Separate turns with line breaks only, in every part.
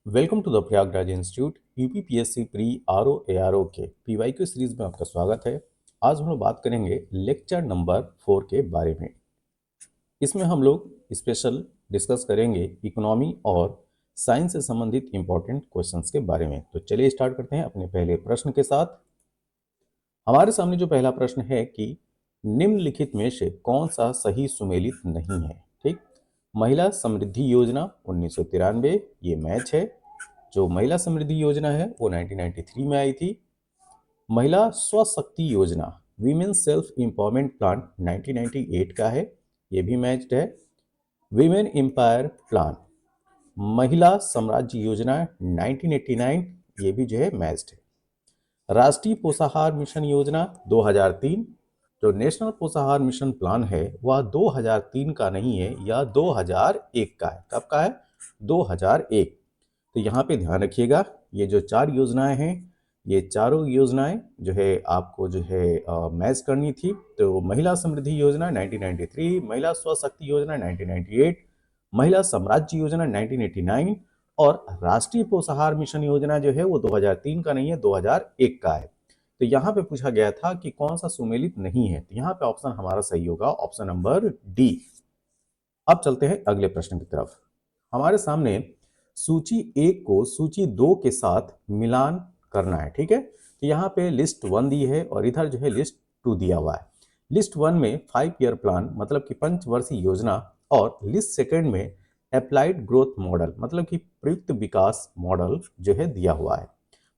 Welcome to the Prayagraj institute UPPSC pre RO ARO के PYQ series में आपका स्वागत है। आज हम लोग बात करेंगे लेक्चर नंबर 4 के बारे में। इसमें हम लोग स्पेशल डिस्कस करेंगे इकोनॉमी और साइंस से संबंधित इंपॉर्टेंट क्वेश्चंस के बारे में। तो चलिए स्टार्ट करते हैं अपने पहले प्रश्न के साथ। हमारे सामने जो पहला प्रश्न है कि निम्नलिखित में से कौन सा सही सुमेलित नहीं है। ठीक, महिला समृद्धि योजना 1993 ये मैच है। जो महिला समृद्धि योजना है वो 1993 में आई थी। महिला स्वशक्ति योजना वीमेन सेल्फ एम्पावरमेंट प्लान 1998 का है, ये भी मैच्ड है। वीमेन एम्पायर प्लान महिला साम्राज्य योजना 1989 ये भी जो है मैच्ड है। राष्ट्रीय पोषाहार मिशन योजना 2003, जो नेशनल पोषाहार मिशन प्लान है वह 2003 का नहीं है, यह 2001 का है। कब का है? 2001। तो यहाँ पे ध्यान रखिएगा, ये जो चार योजनाएं हैं ये चारों योजनाएं जो है आपको जो है मैच करनी थी। तो महिला समृद्धि योजना 1993, महिला स्वशक्ति योजना 1998, महिला साम्राज्य योजना 1989 और राष्ट्रीय पोषाहार मिशन योजना जो है वो 2003 का नहीं है, 2001 का है। तो यहाँ पे पूछा गया था कि कौन सा सुमेलित नहीं है, तो यहाँ पे ऑप्शन हमारा सही होगा ऑप्शन नंबर डी। अब चलते हैं अगले प्रश्न की तरफ। हमारे सामने सूची 1 को सूची 2 के साथ मिलान करना है। ठीक है, तो यहाँ पे लिस्ट 1 दी है और इधर जो है लिस्ट 2 दिया हुआ है। लिस्ट 1 में 5 ईयर प्लान मतलब कि पंचवर्षीय योजना और लिस्ट सेकंड में अप्लाइड ग्रोथ मॉडल मतलब कि प्रयुक्त विकास मॉडल जो है दिया हुआ है।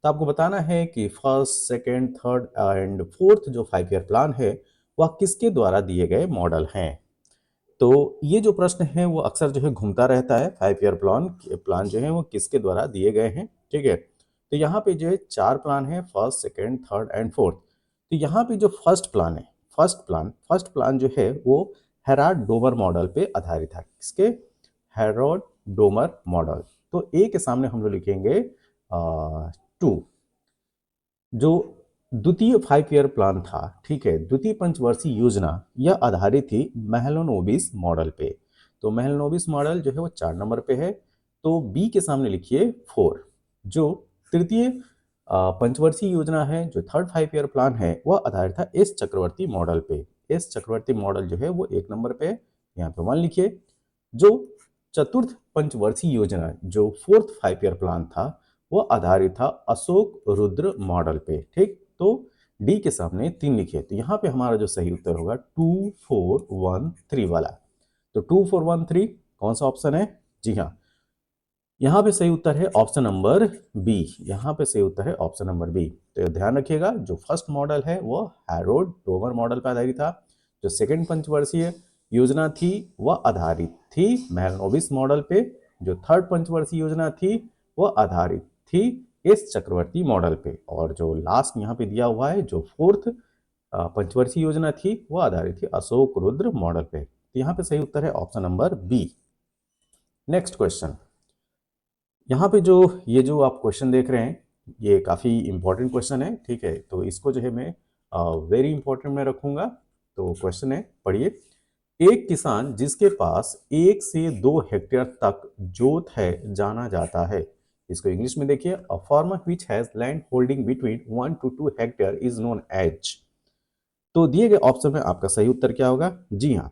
तो आपको बताना है कि first, second, third and fourth जो 5 ईयर प्लान है वह किसके द्वारा दिए गए मॉडल हैं। तो ये जो प्रश्न है वो अक्सर जो है घूमता रहता है, 5 ईयर प्लान जो है वो किसके द्वारा दिए गए हैं। ठीक है, तो यहाँ पे जो है 4 प्लान है, first, second, third and fourth. तो यहाँ पे जो फर्स्ट प्लान है, फर्स्ट प्लान जो है वो हेराल्ड डोमर मॉडल पे आधारित है। किसके? Herald Domar model. तो ए के सामने हम लोग लिखेंगे 2। जो द्वितीय 5 ईयर प्लान था, ठीक है, द्वितीय पंचवर्षीय योजना, यह आधारित थी महलनोबिस मॉडल पे। तो महलनोबिस मॉडल जो है वो 4 नंबर पे है। तो बी के सामने लिखिए 4। जो तृतीय पंचवर्षीय योजना है, जो थर्ड 5 ईयर प्लान है, वह आधारित था एस चक्रवर्ती मॉडल पे। एस चक्रवर्ती मॉडल जो है वो 1 नंबर पे है, यहाँ पे 1 लिखिए। जो चतुर्थ पंचवर्षीय योजना जो फोर्थ 5 ईयर प्लान था वो आधारित था अशोक रुद्र मॉडल पे। ठीक, तो डी के सामने 3 लिखे। तो यहाँ पे हमारा जो सही उत्तर होगा 2413 वाला। तो 2413 कौन सा ऑप्शन है? जी हाँ, यहाँ पे सही उत्तर है ऑप्शन नंबर बी। यहाँ पे सही उत्तर है ऑप्शन नंबर बी। तो ध्यान रखिएगा, जो फर्स्ट मॉडल है वो हैरोल्ड डोमर मॉडल पर आधारित था। जो सेकंड पंचवर्षीय योजना थी वह आधारित थी महलनोबिस मॉडल पे। जो थर्ड पंचवर्षीय योजना थी वह आधारित थी एस चक्रवर्ती मॉडल पे। और जो लास्ट यहाँ पे दिया हुआ है, जो फोर्थ पंचवर्षीय योजना थी वह आधारित थी अशोक रुद्र मॉडल पे। तो यहाँ पे सही उत्तर है option number B. Next question. यहाँ पे जो ये जो आप क्वेश्चन देख रहे हैं ये काफ़ी इंपॉर्टेंट क्वेश्चन है। ठीक है, तो इसको जो है मैं वेरी इंपॉर्टेंट में रखूंगा। तो क्वेश्चन है, पढ़िए। एक किसान जिसके पास 1 से 2 हेक्टेयर तक जोत है जाना जाता है। इसको इंग्लिश में देखिए, a farmer which has land holding between 1 to 2 hectare is known as. तो दिए गए ऑप्शन में आपका सही उत्तर क्या होगा? जी हाँ,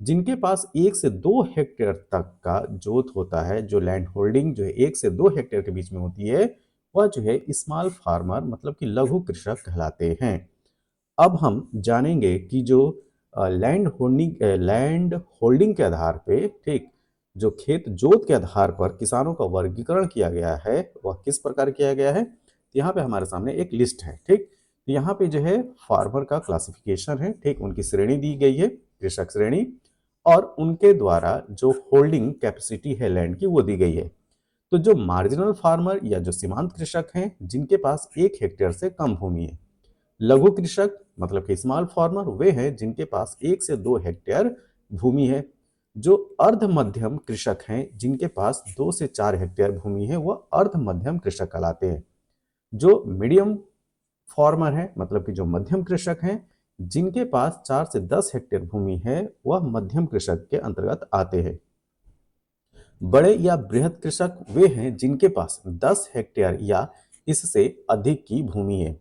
जिनके पास 1 से 2 हेक्टेयर तक का जोत होता है, जो लैंड होल्डिंग जो है 1 से 2 हेक्टेयर के बीच में होती है, वह जो है स्मॉल फार्मर मतलब कि लघु कृषक कहलाते हैं। अब हम जानेंगे कि जो लैंड होल्डिंग के आधार पे, ठीक, जो खेत जोत के आधार पर किसानों का वर्गीकरण किया गया है वह किस प्रकार किया गया है। तो यहाँ पे हमारे सामने एक लिस्ट है। ठीक, तो यहाँ पे जो है फार्मर का क्लासिफिकेशन है। ठीक, उनकी श्रेणी दी गई है, कृषक श्रेणी, और उनके द्वारा जो होल्डिंग कैपेसिटी है लैंड की वो दी गई है। तो जो मार्जिनल फार्मर या जो सीमांत कृषक हैं जिनके पास 1 हेक्टेयर से कम भूमि है। लघु कृषक मतलब कि स्मॉल फार्मर वे हैं जिनके पास 1 से 2 हेक्टेयर भूमि है। जो अर्ध मध्यम कृषक हैं जिनके पास 2 से 4 हेक्टेयर भूमि है वह अर्ध मध्यम कृषक कहलाते हैं। जो मीडियम फार्मर है मतलब कि जो मध्यम कृषक हैं जिनके पास 4 से 10 हेक्टेयर भूमि है वह मध्यम कृषक के अंतर्गत आते हैं। बड़े या बृहद कृषक वे हैं जिनके पास 10 हेक्टेयर या इससे अधिक की भूमि है।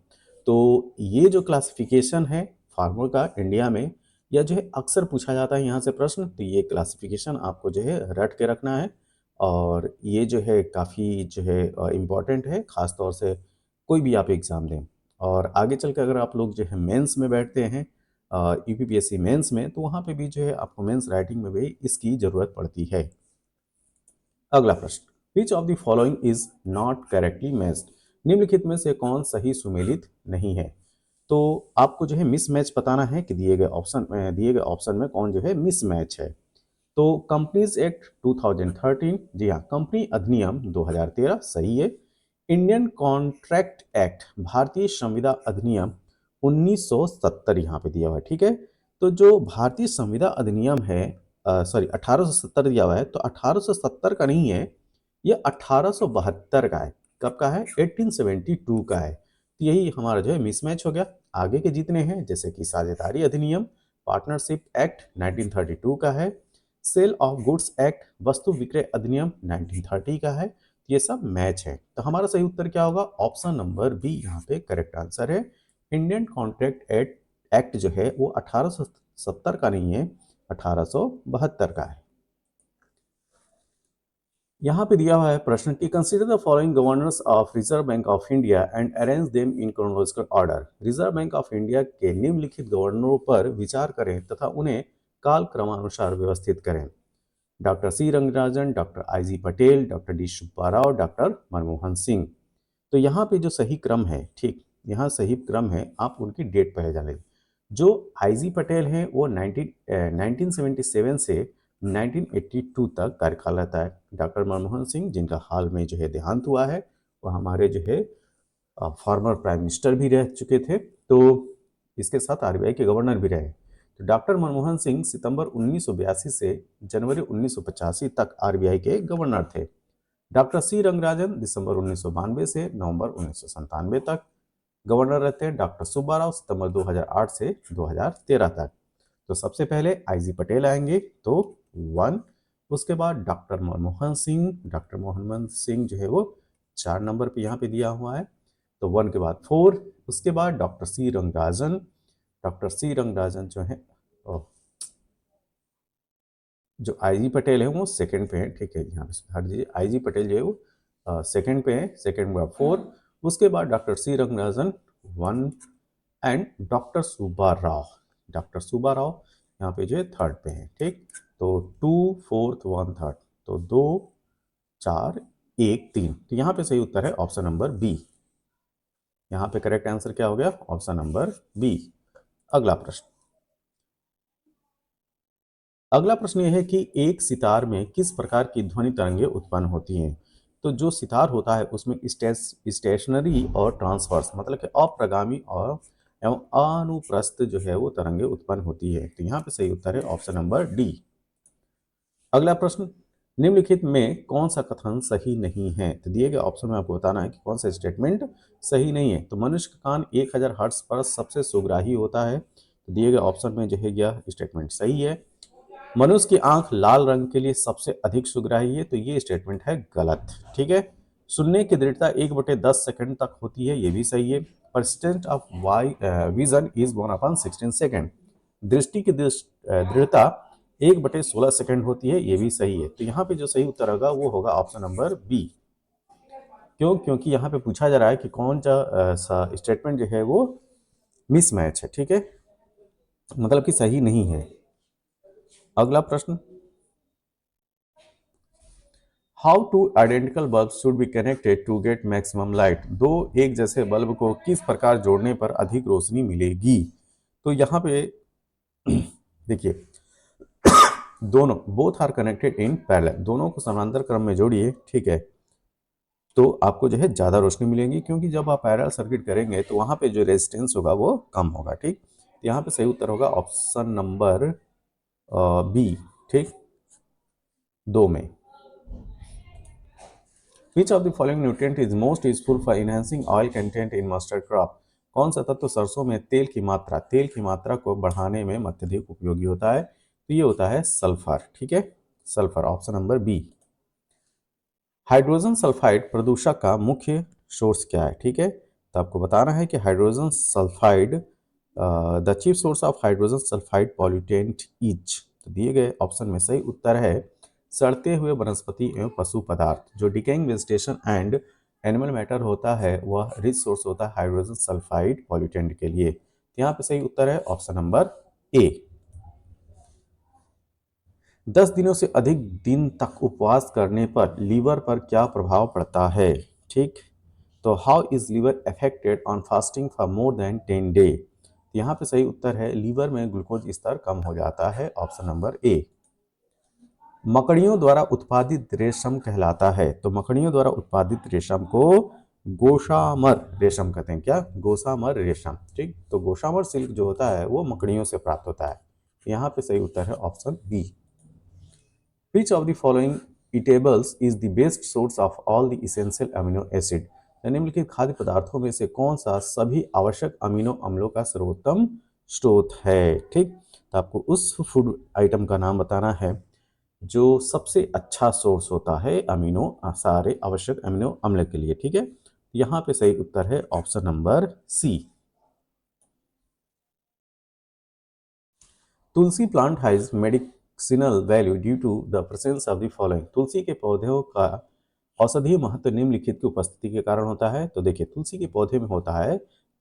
तो ये जो क्लासिफिकेशन है फार्मर का इंडिया में, या जो है अक्सर पूछा जाता है यहाँ से प्रश्न, तो ये क्लासिफिकेशन आपको जो है रट के रखना है। और ये जो है काफ़ी जो है इम्पॉर्टेंट है, ख़ास तौर से कोई भी आप एग्ज़ाम दें। और आगे चल के अगर आप लोग जो है मेंस में बैठते हैं, यूपीपीएससी मेंस में, तो वहाँ पे भी जो है आपको मेंस राइटिंग में भी इसकी ज़रूरत पड़ती है। अगला प्रश्न, विच of the following is not correctly matched? निम्नलिखित में से कौन सही सुमेलित नहीं है? तो आपको जो है मिसमैच बताना है कि दिए गए ऑप्शन में कौन जो है मिसमैच है। तो कंपनीज एक्ट 2013, जी हाँ, कंपनी अधिनियम 2013 सही है। इंडियन कॉन्ट्रैक्ट एक्ट, भारतीय संविदा अधिनियम 1970 यहाँ पे दिया हुआ है, ठीक है। तो जो भारतीय संविदा अधिनियम है, सॉरी 1870 दिया हुआ है, तो 1870 का नहीं है, ये 1872 का है। कब का है? 1872 का है। तो यही हमारा जो है मिसमैच हो गया। आगे के जितने हैं, जैसे कि साझेदारी अधिनियम, पार्टनरशिप एक्ट 1932 का है, सेल ऑफ गुड्स एक्ट, वस्तु विक्रय अधिनियम 1930 का है। ये सब मैच है। तो हमारा सही उत्तर क्या होगा? ऑप्शन नंबर बी यहाँ पे करेक्ट आंसर है। इंडियन कॉन्ट्रैक्ट एक्ट जो है वो 1870 का नहीं है, 1872 का है। यहाँ पे दिया हुआ है प्रश्न कि consider the following governors of reserve bank of India and arrange them in chronological order. Reserve bank of India के निम्नलिखित गवर्नरों पर विचार करें तथा उन्हें काल क्रमानुसार व्यवस्थित करें। Doctor C Rangarajan, doctor I G Patel, doctor D Subba Rao, doctor Manmohan Singh. तो यहाँ पे जो सही क्रम है, ठीक, यहाँ सही क्रम है, आप उनकी डेट पहले जान लीजिए। जो आई जी पटेल हैं वो 1977 से 1982 तक कार्यकाल रहता है। डॉक्टर मनमोहन सिंह, जिनका हाल में जो है देहांत हुआ है, वो हमारे जो है फॉर्मर प्राइम मिनिस्टर भी रह चुके थे, तो इसके साथ आरबीआई के गवर्नर भी रहे। तो डॉक्टर मनमोहन सिंह सितंबर 1982 से जनवरी 1985 तक आरबीआई के गवर्नर थे। डॉक्टर सी रंगराजन दिसंबर 1992 से नवंबर 1997 तक गवर्नर रहते हैं। डॉक्टर सुब्बा राव सितंबर 2008 से 2013 तक। तो सबसे पहले आईजी पटेल आएंगे, तो 1। उसके बाद डॉक्टर मनमोहन सिंह जो है वो 4 नंबर पे यहाँ पे दिया हुआ है, तो 1 के बाद 4। उसके बाद डॉक्टर सी रंगराजन जो है, जो आईजी पटेल है वो सेकंड पे है, ठीक है, यहाँ पे सुधार दीजिए। आईजी पटेल जो है वो सेकंड पे है, सेकंड में 4। उसके बाद doctor C Rangarajan 1 and doctor Subba Rao यहाँ पे जो है थर्ड पे है, ठीक। तो 2 4 1 3, तो 2 4 1 3, तो यहाँ पे सही उत्तर है ऑप्शन नंबर बी। यहाँ पे करेक्ट आंसर क्या हो गया? Option number B. अगला प्रश्न यह है कि एक सितार में किस प्रकार की ध्वनि तरंगें उत्पन्न होती हैं? तो जो सितार होता है उसमें स्टेशनरी और ट्रांसवर्स, मतलब कि अप्रगामी और एवं अनुप्रस्थ जो है वो तरंगें उत्पन्न होती है। तो यहाँ पे सही उत्तर है ऑप्शन नंबर डी। अगला प्रश्न, निम्नलिखित में कौन सा कथन सही नहीं है? तो दिए गए ऑप्शन में आपको बताना है कि कौन सा स्टेटमेंट सही नहीं है। तो मनुष्य का कान 1000 हर्ट्ज पर सबसे सुग्राही होता है, तो दिए गए ऑप्शन में जो है यह स्टेटमेंट सही है। मनुष्य की आंख लाल रंग के लिए सबसे अधिक सुग्राही है, तो ये स्टेटमेंट है गलत, ठीक है। सुनने की दृढ़ता 1/10 सेकंड तक होती है, ये भी सही है। Persistence of vision is 1/16 second. दृष्टि की दृढ़ता 1/16 सेकंड होती है, ये भी सही है। तो यहाँ पे जो सही उत्तर होगा वो होगा ऑप्शन नंबर बी। क्यों? क्योंकि यहाँ पे पूछा जा रहा है कि कौन सा स्टेटमेंट जो है वो मिसमैच है, ठीक है, मतलब कि सही नहीं है। अगला प्रश्न, how two identical bulb should be connected to get maximum light? दो एक जैसे बल्ब को किस प्रकार जोड़ने पर अधिक रोशनी मिलेगी? तो यहाँ पे देखिए, दोनों both are connected in parallel, दोनों को समानांतर क्रम में जोड़िए, ठीक है, तो आपको जो है ज़्यादा रोशनी मिलेगी, क्योंकि जब आप पैरेलल सर्किट करेंगे तो वहाँ पे जो रेजिस्टेंस होगा वो कम होगा, ठीक। तो यहाँ पे सही उत्तर होगा ऑप्शन नंबर बी, ठीक, 2 में। Which of the following nutrient is most useful for enhancing oil content in mustard crop? कौन सा तत्व सरसों में तेल की मात्रा को बढ़ाने में अत्यधिक उपयोगी होता है? तो ये होता है सल्फर, ठीक है, sulphur, option number B. Hydrogen sulphide प्रदूषक का मुख्य सोर्स क्या है? ठीक है, तो आपको बताना है कि hydrogen sulphide, the chief source of hydrogen sulphide pollutant is, तो दिए गए ऑप्शन में सही उत्तर है सड़ते हुए वनस्पति एवं पशु पदार्थ। जो decaying vegetation and animal matter होता है वह रिच सोर्स होता है हाइड्रोजन सल्फाइड पॉल्यूटेंट के लिए। तो यहाँ पे सही उत्तर है ऑप्शन नंबर ए। 10 दिनों से अधिक दिन तक उपवास करने पर लीवर पर क्या प्रभाव पड़ता है? ठीक, तो how is liver affected on fasting for more than 10 day? यहाँ पे सही उत्तर है लीवर में ग्लूकोज स्तर कम हो जाता है, ऑप्शन नंबर ए। मकड़ियों द्वारा उत्पादित रेशम कहलाता है, तो मकड़ियों द्वारा उत्पादित रेशम को गोशामर रेशम कहते हैं। क्या? गोशामर रेशम। ठीक, तो गोशामर सिल्क जो होता है वो मकड़ियों से प्राप्त होता है। यहाँ पे सही उत्तर है option B. Which of the following eatables is the best source of all the essential amino acid? निम्नलिखित खाद्य पदार्थों में से कौन सा सभी आवश्यक अमीनो अम्लों का सर्वोत्तम स्रोत है? ठीक, तो आपको उस फूड आइटम का नाम बताना है जो सबसे अच्छा सोर्स होता है अमीनो, सारे आवश्यक अमीनो अम्ल के लिए। ठीक है, यहाँ पे सही उत्तर है option number C. Tulsi plant has medicinal value due to the presence of the following. तुलसी के पौधों का औषधीय महत्व निम्नलिखित की उपस्थिति के कारण होता है। तो देखिए, तुलसी के पौधे में होता है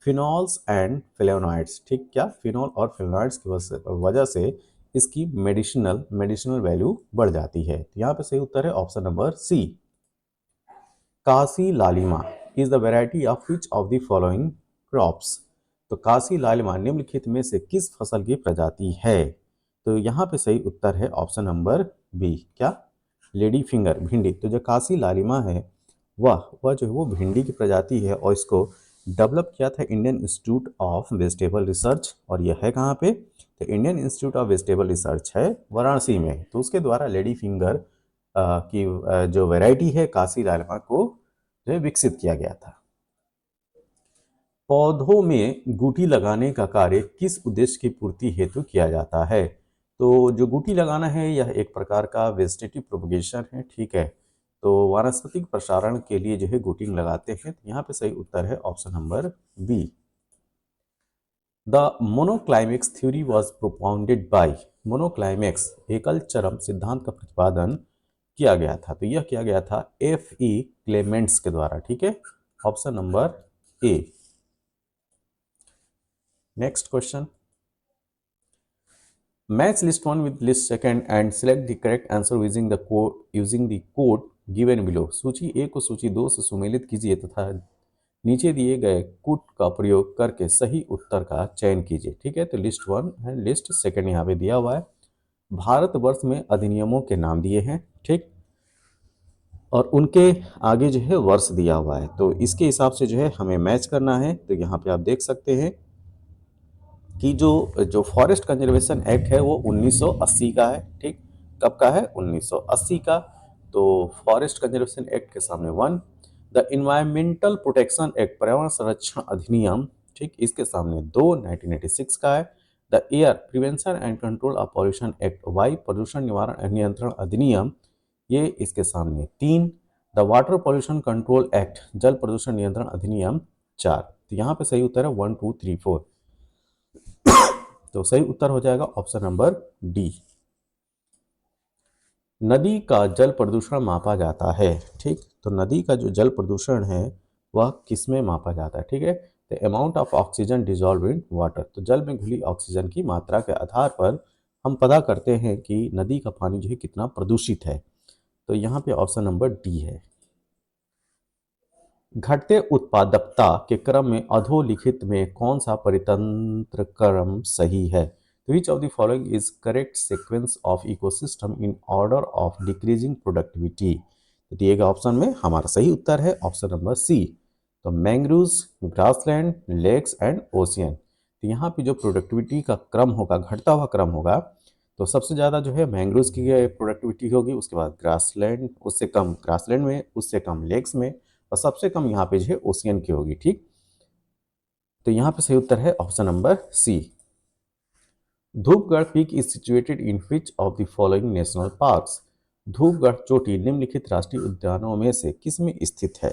फिनॉल्स एंड फ्लेवोनॉइड्स। ठीक, क्या? फिनॉल और फ्लेवोनॉइड्स की वजह से इसकी मेडिसिनल वैल्यू बढ़ जाती है। तो यहाँ पे सही उत्तर है option number C. Kashi Lalima is the variety of which of the following crops? तो कासी लालिमा निम्नलिखित में से किस फसल की प्रजाति है? तो यहाँ पे सही उत्तर है ऑप्शन नंबर बी। क्या? लेडी फिंगर, भिंडी। तो जो कासी लालिमा है वह जो है वो भिंडी की प्रजाति है और इसको डेवलप किया था Indian institute of vegetable research. और यह है कहाँ पे? तो Indian institute of vegetable research है वाराणसी में। तो उसके द्वारा लेडी फिंगर की जो वैरायटी है कासी लालिमा को जो है विकसित किया गया था। पौधों में गुटी लगाने का कार्य किस उद्देश्य की पूर्ति हेतु किया जाता है? तो जो गुटी लगाना है यह एक प्रकार का वेजिटेटिव प्रोपगेशन है। ठीक है, तो वानस्पतिक प्रसारण के लिए जो है गुटिंग लगाते हैं। तो यहाँ पे सही उत्तर है option number B. The monoclimax theory was propounded by. Monoclimax एकल चरम सिद्धांत का प्रतिपादन किया गया था। तो यह किया गया था F.E. क्लेमेंट्स के द्वारा। ठीक है, option number A. Next question, match list one with list second and select the correct answer using the code given below. सूची ए को सूची 2 से सुमेलित कीजिए तथा नीचे दिए गए कोड का प्रयोग करके सही उत्तर का चयन कीजिए। ठीक है, तो list one and list second यहाँ पे दिया हुआ है। भारतवर्ष में अधिनियमों के नाम दिए हैं। ठीक, और उनके आगे जो है वर्ष दिया हुआ है। तो इसके हिसाब से जो है हमें मैच करना है। तो यहाँ पे आप देख सकते हैं कि जो जो फॉरेस्ट कंजर्वेशन एक्ट है वो 1980 का है। ठीक, कब का है? 1980 का। तो फॉरेस्ट कंजर्वेशन एक्ट के सामने 1। द इन्वायरमेंटल प्रोटेक्शन एक्ट, पर्यावरण संरक्षण अधिनियम, ठीक, इसके सामने 2, 1986 का है। The air prevention and control of pollution act, वायु प्रदूषण निवारण नियंत्रण अधिनियम, ये इसके सामने 3। The water pollution control act, जल प्रदूषण नियंत्रण अधिनियम 4। तो यहाँ पे सही उत्तर है 1, 2, 3, 4। तो सही उत्तर हो जाएगा ऑप्शन नंबर डी। नदी का जल प्रदूषण मापा जाता है। ठीक, तो नदी का जो जल प्रदूषण है वह किसमें मापा जाता है? ठीक है, the amount of oxygen dissolve in water, तो जल में घुली ऑक्सीजन की मात्रा के आधार पर हम पता करते हैं कि नदी का पानी जो है कितना प्रदूषित है। तो यहाँ पे ऑप्शन नंबर डी है। घटते उत्पादकता के क्रम में अधोलिखित में कौन सा परितंत्र क्रम सही है? विच of the following is correct sequence of ecosystem in order of decreasing productivity? तो दिए गए ऑप्शन में हमारा सही उत्तर है ऑप्शन नंबर सी। तो mangroves, grassland, lakes and ocean. तो यहाँ पे जो प्रोडक्टिविटी का क्रम होगा, घटता हुआ क्रम होगा, तो सबसे ज़्यादा जो है मैंग्रोव्स की प्रोडक्टिविटी होगी, उसके बाद ग्रासलैंड, उससे कम ग्रासलैंड में, उससे कम लेक्स में, और सबसे कम यहाँ पे जो है ओशियन की होगी। ठीक, तो यहाँ पे सही उत्तर है option number C. Dhupgarh peak is situated in which of the following national parks? Dhupgarh चोटी निम्नलिखित राष्ट्रीय उद्यानों में से किस में स्थित है?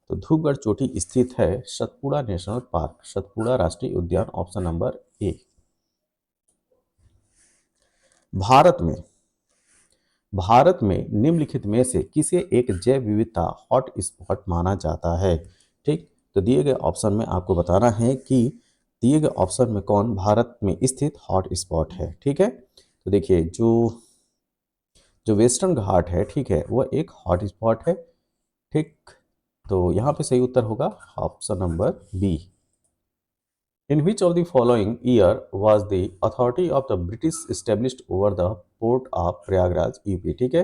तो धूपगढ़ चोटी स्थित है सतपुड़ा नेशनल पार्क, सतपुड़ा राष्ट्रीय उद्यान, ऑप्शन नंबर ए। भारत में भारत में निम्नलिखित में से किसे एक जैव विविधता हॉट स्पॉट माना जाता है? ठीक, तो दिए गए ऑप्शन में आपको बताना है कि दिए गए ऑप्शन में कौन भारत में स्थित हॉट स्पॉट है। ठीक है, तो देखिए जो जो वेस्टर्न घाट है, ठीक है, वह एक हॉट स्पॉट है। ठीक, तो यहाँ पे सही उत्तर होगा option number B. In which of the following year was the authority of the British established over the port of Prayagraj UP? ठीक है,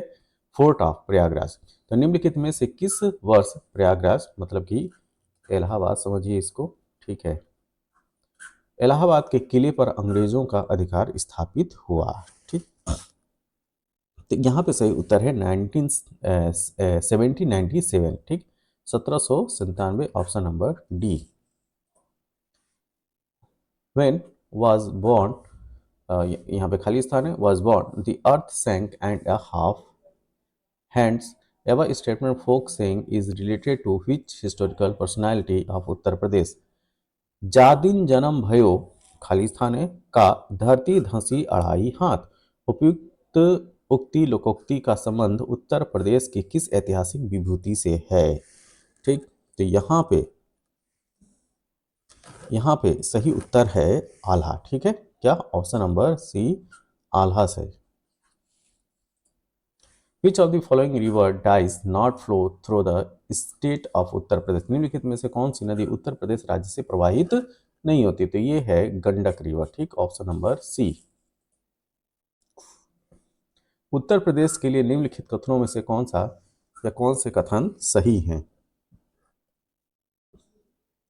फोर्ट ऑफ प्रयागराज। तो निम्नलिखित में से किस वर्ष प्रयागराज मतलब कि इलाहाबाद समझिए इसको, ठीक है, इलाहाबाद के किले पर अंग्रेजों का अधिकार स्थापित हुआ? ठीक, तो यहाँ पे सही उत्तर है 1797। ठीक, 1797, option number D. When was born, यहाँ पे खाली स्थान है, was born the earth sank and a half hands ever statement folk saying is related to which historical personality of Uttar Pradesh? जा दिन जन्म भयो, खाली स्थान है, का धरती धंसी अढ़ाई हाथ। उपयुक्त उक्ति लोकोक्ति का संबंध उत्तर प्रदेश की किस ऐतिहासिक विभूति से है? ठीक, तो यहाँ पे सही उत्तर है आल्हा। ठीक है, क्या? ऑप्शन नंबर सी, आल्हा से। Which of the following river does not flow through the state of Uttar Pradesh? निम्नलिखित में से कौन सी नदी उत्तर प्रदेश राज्य से प्रवाहित नहीं होती? तो ये है गंडक रिवर। ठीक, ऑप्शन नंबर सी। उत्तर प्रदेश के लिए निम्नलिखित कथनों में से कौन सा या कौन से कथन सही हैं?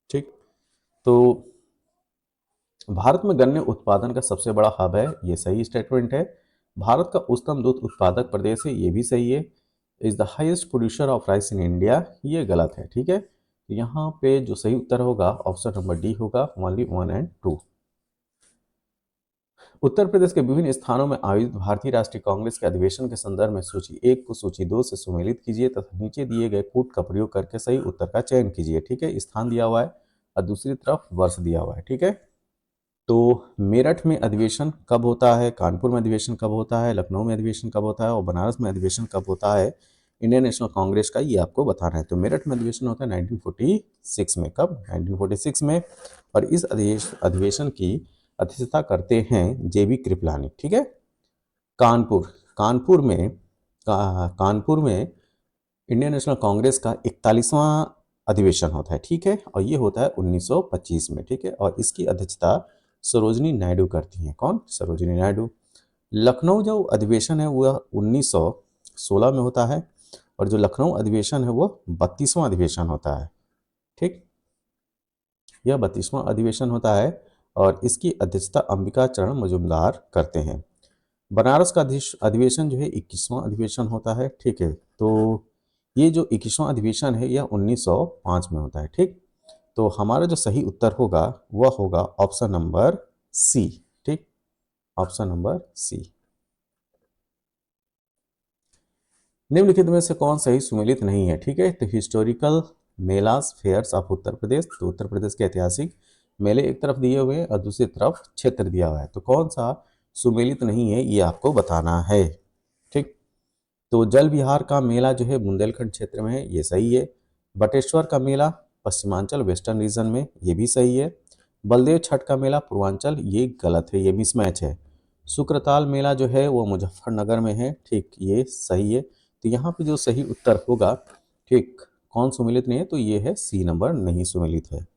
ठीक, तो भारत में गन्ने उत्पादन का सबसे बड़ा हब है, ये सही स्टेटमेंट है। भारत का उच्चतम दूध उत्पादक प्रदेश है, ये भी सही है। Is the highest producer of rice in India, ये गलत है। ठीक है, तो यहाँ पे जो सही उत्तर होगा ऑप्शन नंबर डी होगा, ओनली 1 एंड 2। उत्तर प्रदेश के विभिन्न स्थानों में आयोजित भारतीय राष्ट्रीय कांग्रेस के अधिवेशन के संदर्भ में सूची 1 को सूची 2 से सुमेलित कीजिए तथा नीचे दिए गए कूट का प्रयोग करके सही उत्तर का चयन कीजिए। ठीक है, स्थान दिया हुआ है और दूसरी तरफ वर्ष दिया हुआ है। ठीक है, तो मेरठ में अधिवेशन कब होता है, कानपुर में अधिवेशन कब होता है, लखनऊ में अधिवेशन कब होता है और बनारस में अधिवेशन कब होता है इंडियन नेशनल कांग्रेस का, ये आपको बताना है। तो मेरठ में अधिवेशन होता है 1946 में। कब? 1946 में। और इस अधिवेशन की अध्यक्षता करते हैं जेबी कृपलानी। ठीक है, कानपुर कानपुर में कानपुर में इंडियन नेशनल कांग्रेस का 41वां अधिवेशन होता है। ठीक है, और ये होता है 1925 में। ठीक है, और इसकी अध्यक्षता सरोजनी नायडू करती हैं। कौन? सरोजनी नायडू। लखनऊ जो अधिवेशन है वह 1916 में होता है और जो लखनऊ अधिवेशन है वो 32वां अधिवेशन होता है। ठीक, यह 32वां अधिवेशन होता है और इसकी अध्यक्षता अंबिका चरण मजुमदार करते हैं। बनारस का अधिवेशन जो है 21वां अधिवेशन होता है। ठीक है, तो ये जो 21वां अधिवेशन है यह 1905 में होता है। ठीक, तो हमारा जो सही उत्तर होगा वह होगा ऑप्शन नंबर सी। ठीक, ऑप्शन नंबर सी। निम्नलिखित में से कौन सही सुमेलित नहीं है? ठीक है, तो historical MELAS fears of Uttar Pradesh, तो उत्तर प्रदेश के ऐतिहासिक मेले एक तरफ दिए हुए हैं और दूसरी तरफ क्षेत्र दिया हुआ है, तो कौन सा सुमेलित नहीं है ये आपको बताना है। ठीक, तो जल विहार का मेला जो है बुंदेलखंड क्षेत्र में है, ये सही है। बटेश्वर का मेला पश्चिमांचल वेस्टर्न रीजन में, ये भी सही है। बलदेव छठ का मेला पूर्वांचल, ये गलत है, ये मिसमैच है। शुक्रताल मेला जो है वो मुजफ्फरनगर में है। ठीक, ये सही है। तो यहाँ पे जो सही उत्तर होगा, ठीक, कौन सुमेलित नहीं है, तो ये है सी नंबर, नहीं सुमेलित है।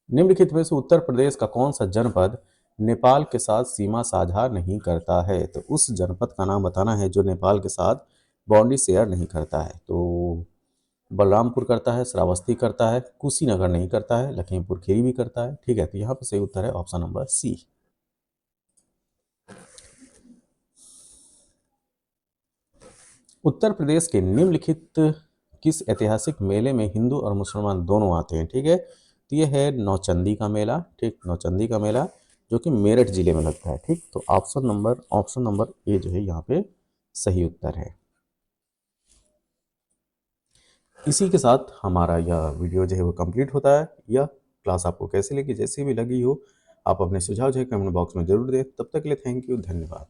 निम्नलिखित में से उत्तर प्रदेश का कौन सा जनपद नेपाल के साथ सीमा साझा नहीं करता है? तो उस जनपद का नाम बताना है जो नेपाल के साथ बाउंड्री शेयर नहीं करता है। तो बलरामपुर करता है, श्रावस्ती करता है, कुशीनगर नहीं करता है, लखीमपुर खीरी भी करता है। ठीक है, तो यहाँ पे सही उत्तर है ऑप्शन नंबर सी। उत्तर प्रदेश के निम्नलिखित किस ऐतिहासिक मेले में हिंदू और मुसलमान दोनों आते हैं? ठीक है, तो ये है नौचंदी का मेला। ठीक, नौचंदी का मेला जो कि मेरठ जिले में लगता है। ठीक, तो ऑप्शन नंबर ए जो है यहाँ पे सही उत्तर है। इसी के साथ हमारा यह वीडियो जो है वो कंप्लीट होता है। यह क्लास आपको कैसी लगी, जैसी भी लगी हो, आप अपने सुझाव जो है कमेंट बॉक्स में ज़रूर दें। तब तक के लिए थैंक यू, धन्यवाद।